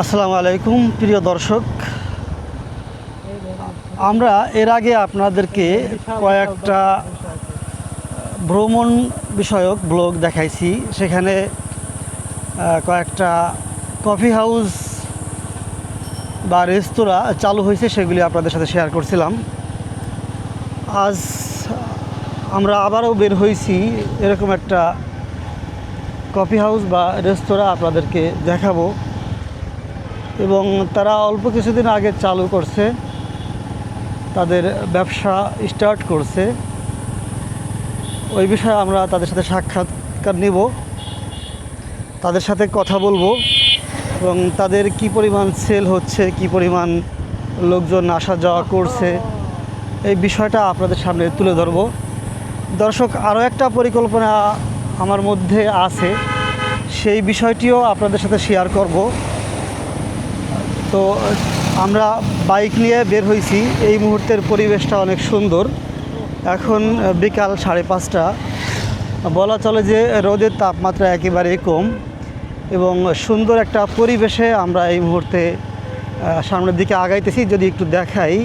আসসালামু আলাইকুম প্রিয় দর্শক, আমরা এর আগে আপনাদেরকে কয়েকটা ভ্রমণ বিষয়ক ব্লগ দেখাইছি। সেখানে কয়েকটা কফি হাউস বা রেস্তোরাঁ চালু হয়েছে, সেগুলি আপনাদের সাথে শেয়ার করছিলাম। আজ আমরা আবারও বের হয়েছি এরকম একটা কফি হাউস বা রেস্তোরাঁ আপনাদেরকে দেখাবো, এবং তারা অল্প কিছুদিন আগে চালু করছে, তাদের ব্যবসা স্টার্ট করছে। ওই বিষয়ে আমরা তাদের সাথে সাক্ষাৎকার নিব, তাদের সাথে কথা বলবো, এবং তাদের কি পরিমাণ সেল হচ্ছে, কি পরিমাণ লোকজন আসা যাওয়া করছে, এই বিষয়টা আপনাদের সামনে তুলে ধরব। দর্শক, আরও একটা পরিকল্পনা আমার মধ্যে আছে, সেই বিষয়টিও আপনাদের সাথে শেয়ার করব। তো আমরা বাইক নিয়ে বের হয়েছি। এই মুহূর্তের পরিবেশটা অনেক সুন্দর। এখন বিকাল 5:30, বলা চলে যে রোদের তাপমাত্রা একেবারেই কম, এবং সুন্দর একটা পরিবেশে আমরা এই মুহূর্তে সামনের দিকে আগাইতেছি। যদি একটু দেখাই,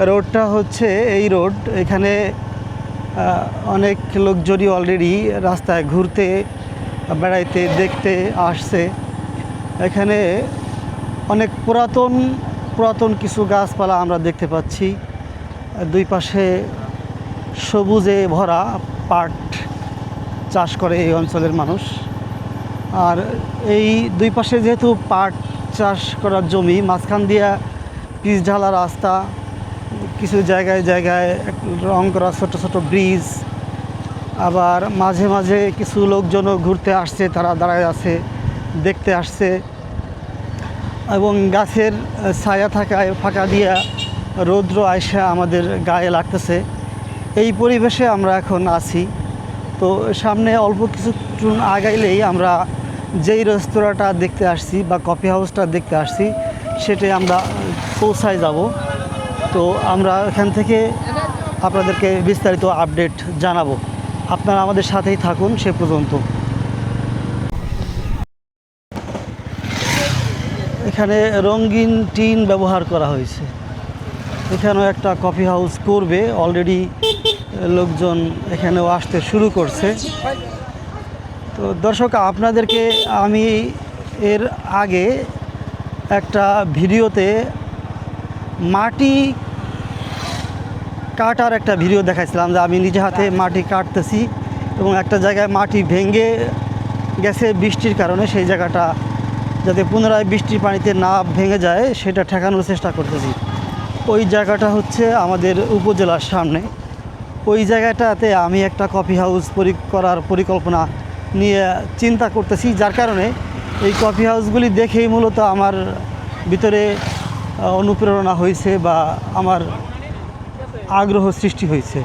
রোডটা হচ্ছে এই রোড। এখানে অনেক লোকজনই অলরেডি রাস্তায় ঘুরতে, বেড়াইতে, দেখতে আসছে। এখানে অনেক পুরাতন কিছু গাছপালা আমরা দেখতে পাচ্ছি। দুই পাশে সবুজে ভরা, পাট চাষ করে এই অঞ্চলের মানুষ। আর এই দুই পাশে যেহেতু পাট চাষ করার জমি, মাঝখান দিয়ে পিচ ঢালা রাস্তা, কিছু জায়গায় জায়গায় রং করা ছোট ছোট ব্রিজ, আবার মাঝে মাঝে কিছু লোকজনও ঘুরতে আসছে, তারা দাঁড়ায় আছে, দেখতে আসছে, এবং গাছের ছায়া থাকায় ফাঁকা দিয়া রৌদ্র আয়সা আমাদের গায়ে লাগতেছে। এই পরিবেশে আমরা এখন আছি। তো সামনে অল্প কিছু আগাইলেই আমরা যেই রেস্তোরাঁটা দেখতে আসছি বা কফি হাউসটা দেখতে আসছি, সেটাই আমরা পৌঁছায় যাব। তো আমরা এখান থেকে আপনাদেরকে বিস্তারিত আপডেট জানাবো। আপনারা আমাদের সাথেই থাকুন সে পর্যন্ত। এখানে রঙিন টিন ব্যবহার করা হয়েছে। এখানেও একটা কফি হাউস করবে, অলরেডি লোকজন এখানেও আসতে শুরু করছে। তো দর্শক, আপনাদেরকে আমি এর আগে একটা ভিডিওতে মাটি কাটার একটা ভিডিও দেখাইছিলাম, যে আমি নিজে হাতে মাটি কাটতেছি, এবং একটা জায়গায় মাটি ভেঙে গেছে বৃষ্টির কারণে। সেই জায়গাটা যাতে পুনরায় বৃষ্টির পানিতে না ভেঙে যায়, সেটা ঠেকানোর চেষ্টা করতেছি। ওই জায়গাটা হচ্ছে আমাদের উপজেলার সামনে। ওই জায়গাটাতে আমি একটা কফি হাউস করার পরিকল্পনা নিয়ে চিন্তা করতেছি, যার কারণে এই কফি হাউসগুলি দেখেই মূলত আমার ভিতরে অনুপ্রেরণা হয়েছে বা আমার আগ্রহ সৃষ্টি হয়েছে।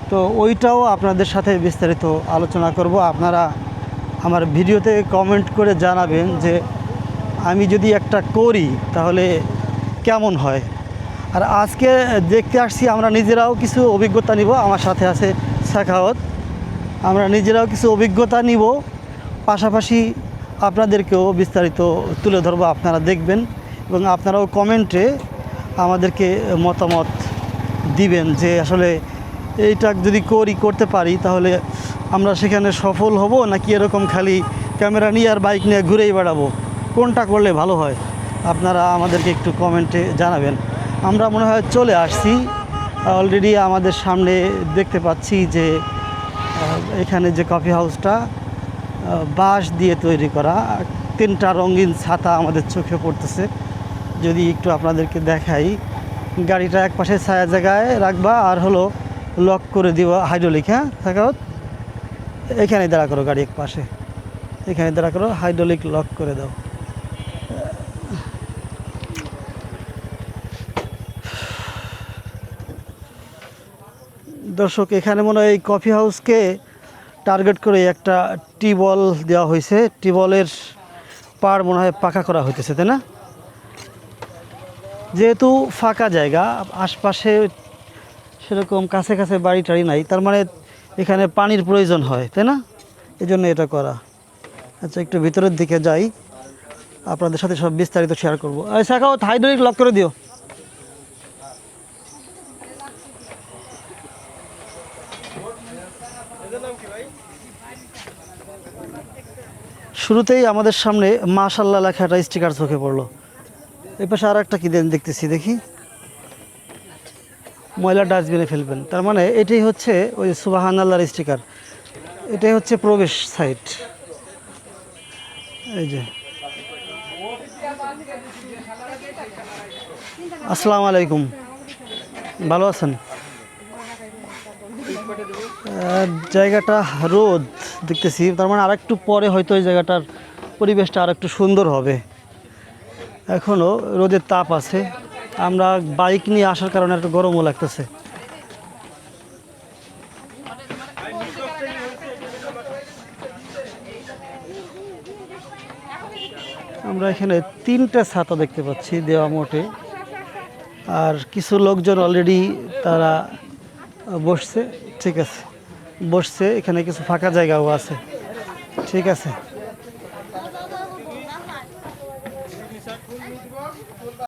তো ওইটাও আপনাদের সাথে বিস্তারিত আলোচনা করব। আপনারা আমার ভিডিওতে কমেন্ট করে জানাবেন যে আমি যদি একটা করি তাহলে কেমন হয়। আর আজকে দেখতে আসছি, আমরা নিজেরাও কিছু অভিজ্ঞতা নিব। আমার সাথে আছে সাখাওয়াত। আমরা নিজেরাও কিছু অভিজ্ঞতা নিব, পাশাপাশি আপনাদেরকেও বিস্তারিত তুলে ধরবো। আপনারা দেখবেন এবং আপনারাও কমেন্টে আমাদেরকে মতামত দিবেন যে আসলে এইটা যদি করতে পারি তাহলে আমরা সেখানে সফল হব, নাকি এরকম খালি ক্যামেরা নিয়ে আর বাইক নিয়ে ঘুরেই বেড়াবো, কোনটা করলে ভালো হয়। আপনারা আমাদেরকে একটু কমেন্টে জানাবেন। আমরা মনে হয় চলে আসছি অলরেডি। আমাদের সামনে দেখতে পাচ্ছি যে এখানে যে কফি হাউসটা বাঁশ দিয়ে তৈরি করা, 3টা রঙিন ছাতা আমাদের চোখে পড়তেছে। যদি একটু আপনাদেরকে দেখাই, গাড়িটা এক পাশে ছায়া জায়গায় রাখবা, আর হলো লক করে দিবা হাইড্রোলিক। হ্যাঁ থাকাত, এখানে দাঁড়া করো, গাড়ি এক পাশে এখানে দাঁড়া করো, হাইড্রোলিক লক করে দাও। দর্শক, এখানে মনে হয় এই কফি হাউসকে টার্গেট করে একটা টিউবওয়েল দেওয়া হয়েছে। টিউবওয়েলের পাড় মনে হয় পাকা করা হইতেছে, তাই না? যেহেতু ফাঁকা জায়গা, আশপাশে সেরকম কাছে কাছে বাড়ি টাড়ি নাই, তার মানে এখানে পানির প্রয়োজন হয়, তাই না? এই জন্য এটা করা। আচ্ছা, একটু ভিতরের দিকে যাই। আপনাদের সাথে সব বিস্তারিত শেয়ার করবো। শাখাও হাইড্রোলিক লক করে দিও। শুরুতেই আমাদের সামনে মাশাআল্লাহ লেখা একটা স্টিকার চোখে পড়লো। এই পাশে আর একটা কি দেখতেছি, দেখি ময়লা ডাস্টবিনে ফেলবেন, তার মানে এটাই হচ্ছে ওই সুবহানাল্লাহর স্টিকার, এটাই হচ্ছে প্রবেশ সাইট। এই যে আসসালামু আলাইকুম, ভালো আছেন? জায়গাটা রোদ দেখতেছি, তার মানে আরেকটু পরে হয়তো এই জায়গাটার পরিবেশটা আরেকটু সুন্দর হবে। এখনও রোদের তাপ আছে, আমরা বাইক নিয়ে আসার কারণে একটু গরমও লাগতেছে। আমরা এখানে 3টে ছাতা দেখতে পাচ্ছি দেওয়া মোটে, আর কিছু লোকজন অলরেডি তারা বসছে। ঠিক আছে, বসছে, এখানে কিছু ফাঁকা জায়গাও আছে। ঠিক আছে।